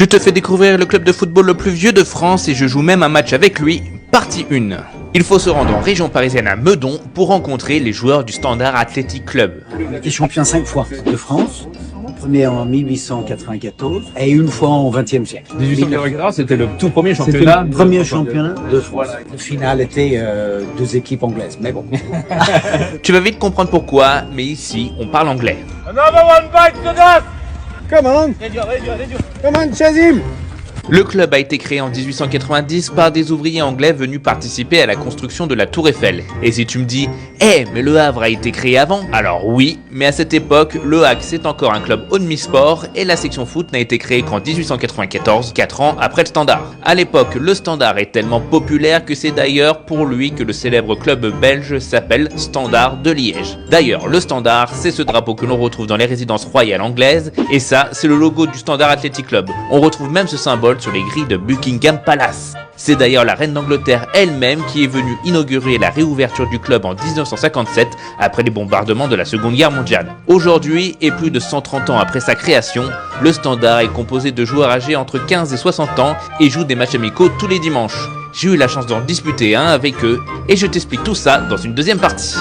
Je te fais découvrir le club de football le plus vieux de France et je joue même un match avec lui, partie 1. Il faut se rendre en région parisienne à Meudon pour rencontrer les joueurs du Standard Athletic Club. Il était champion 5 fois de France, premier en 1894 et une fois au XXe siècle. 1894, c'était le tout premier C'était championnat. le premier championnat de France. Le final était deux équipes anglaises, mais bon. Tu vas vite comprendre pourquoi, mais ici on parle anglais. Another one bites the dust! Come on! Come on, chase him! Le club a été créé en 1890 par des ouvriers anglais venus participer à la construction de la Tour Eiffel. Et si tu me dis « Eh, mais le Havre a été créé avant ?» Alors oui, mais à cette époque, le HAC c'est encore un club omnisport et la section foot n'a été créée qu'en 1894, 4 ans après le Standard. À l'époque, le Standard est tellement populaire que c'est d'ailleurs pour lui que le célèbre club belge s'appelle Standard de Liège. D'ailleurs, le Standard, c'est ce drapeau que l'on retrouve dans les résidences royales anglaises, et ça, c'est le logo du Standard Athletic Club. On retrouve même ce symbole sur les grilles de Buckingham Palace. C'est d'ailleurs la reine d'Angleterre elle-même qui est venue inaugurer la réouverture du club en 1957 après les bombardements de la Seconde Guerre mondiale. Aujourd'hui, et plus de 130 ans après sa création, le Standard est composé de joueurs âgés entre 15 et 60 ans et joue des matchs amicaux tous les dimanches. J'ai eu la chance d'en disputer un avec eux et je t'explique tout ça dans une deuxième partie.